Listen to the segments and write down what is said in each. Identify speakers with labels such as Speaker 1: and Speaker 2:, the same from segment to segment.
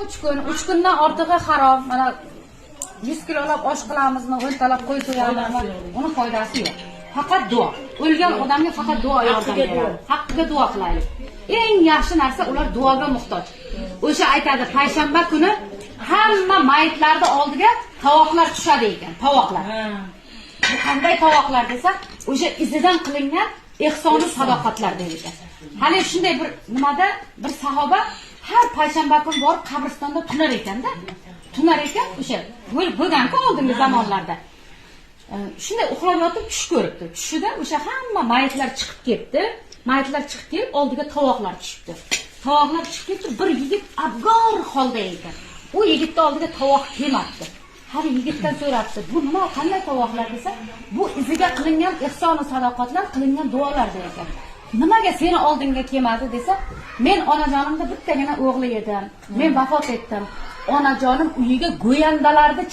Speaker 1: 3 kundan ortig'i harom. Mana 100 kilolab osh qilamizmi, o'ntalab qo'y so'yamizmi, uni foydasi yo'q. Faqat duo. O'lgan odamga faqat duo yordam beradi. Haqqiga duo qilaylik. Eng yaxshi narsa ular duoga muhtoj. O'sha aytadi, payshanba kuni hamma mayitlarning oldiga tovoqlar tushadi ekan, tovoqlar. Bu qanday tovoqlar desa, o'sha izidan qilingan ehsonu sadoqatlar deyilgan. Hali shunday bir nimada bir sahoba har payshanba kuni borib qabristonda tunar ekanda. Tunar ekan, o'sha bo'lgan-ku oldingi zamonlarda. Shunday uxlab yotib tush ko'ribdi. Tushida o'sha hamma mayitlar chiqib ketdi. Mayitlar chiqib kelib, oldiga tovoqlar tushibdi. Tovoqlar chiqib ketdi, bir yigit abgor holda ekan. U yigitning oldiga tovoq kelmadi. Hali yigitdan so'rabdi, bu nima, qanday tovoqlar desa, bu iziga qilingan ehsonu sadoqatlar, qilingan duolar ekan. Nimaga seni oldinga kelmadi desa, men onajonimda bittagina o'g'li edim. Men vafot etdim. Onajonim uyiga go'yandalarni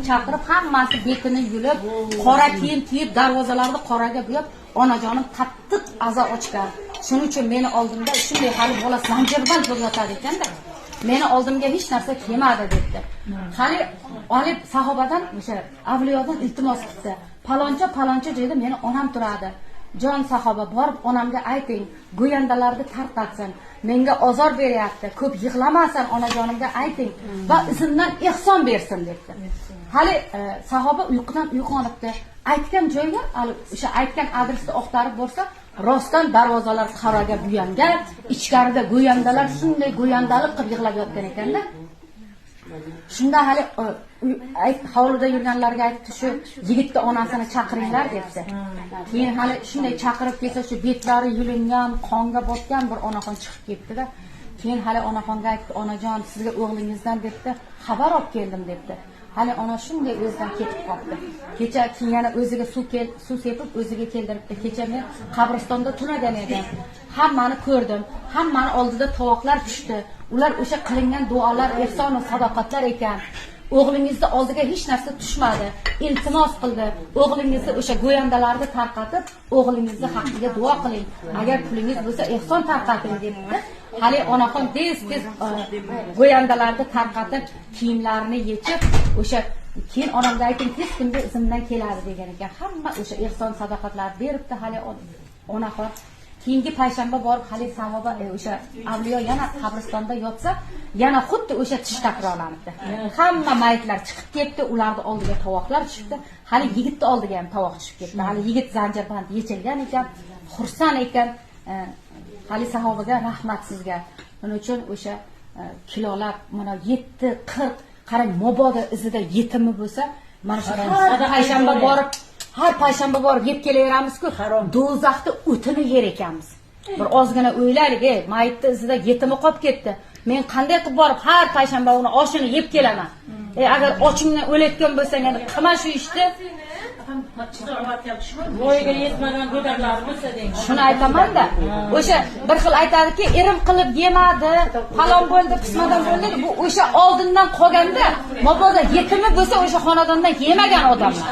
Speaker 1: chaqirib, hammasi betini yulib, qora kiyim kiyib, darvozalarni qoraga bo'yab, onajonim qattiq azo ochgan. Shuning uchun meni oldimda shunday hali bola zanjirband bo'lib yotar ekanda. Meni oldimga hech narsa kelmadi dedi. Hali olib sahobadan o'sha avliyodan iltimos qildi. Paloncha joyda meni onam turadi. Jon sahoba borib onamga ayting, go'yandalarni tarqatsin. Menga ozor beryapti. Ko'p yig'lamasin, onajonimga ayting va izimdan ehson bersin dedi. Hali sahoba uyqudan uyg'onibdi. Aytgan joyga, o'sha aytgan adresni oqtarib bo'lsa, rostdan darvozalar qoraga bo'yangan, ichkarida go'yandalar shunday go'yandalik qilib yig'lab yotgan ekanda. Shunda hali hovlida yurganlarga aytdi, shu yigitni onasini chaqiringlar debdi. Keyin hali shunday chaqirib kelsa, shu betlari yulingan, qonga botgan bir onaxon chiqib ketdi-da. Keyin hali onaxonga aytdi, onajon, sizga o'g'lingizdan debdi, xabar olib keldim debdi. Hali ona shunday o'zidan ketib qoldi. Kecha keyin yana o'ziga suv sepib o'ziga keldiribdi. Kecha men qabristonda tunagan edim. Hammani ko'rdim. Hammani oldida tovoqlar tushdi. Ular o'sha qilingan duolar, ehson va sadoqatlar ekan. O'g'lingizni oldiga hech narsa tushmadi. Iltimos qildi. O'g'lingizni o'sha go'yandalarni tarqatib, o'g'lingizni haqqiga duo qiling. Agar pulingiz bo'lsa, ehson tarqating dedi. Hali onaxon tez go'yandalarni tarqatib, kiyimlarini yechib, o'sha keyin onamga ayting, tez kunda izimdan keladi degan ekan. Hamma o'sha ehson sadoqatlar beribdi hali onaxon. Keyingi payshanba borib hali sahoba o'sha avliyo yana qabristonda yotsa, yana xuddi o'sha tish takrorlanibdi. Hamma mayitlar chiqib ketdi, ularning oldiga tovoqlar tushibdi. Hali yigitning oldiga ham tovoq tushib ketdi. Hali yigit zanjirband yechilgan ekan, xursand ekan. Hali sahobaga rahmat sizga. Shuning uchun o'sha kilolab mana 7-40 qarang, mobodo izida yetimi bo'lsa, mana shu har payshanba borib yeb kelaveramiz-ku, do'zaxni o'tini yer ekanmiz. Bir ozgina o'ylaylik, mayitni izida yetimi qolib ketdi. Men qanday qilib borib har payshanba uni oshini yeb kelaman? Agar ochimdan o'layotgan bo'lsang, endi qilma shu ishni. Voyaga yetmagan go'daklar bo'lsa deyman. Shuni aytaman-da. O'sha bir xil aytadiki, erim qilib yemadi, falon bo'ldi, qismadan bo'ldi. Bu o'sha oldindan qolganda, mabodo yetimi bo'lsa o'sha xonadondan yemagan odamlar.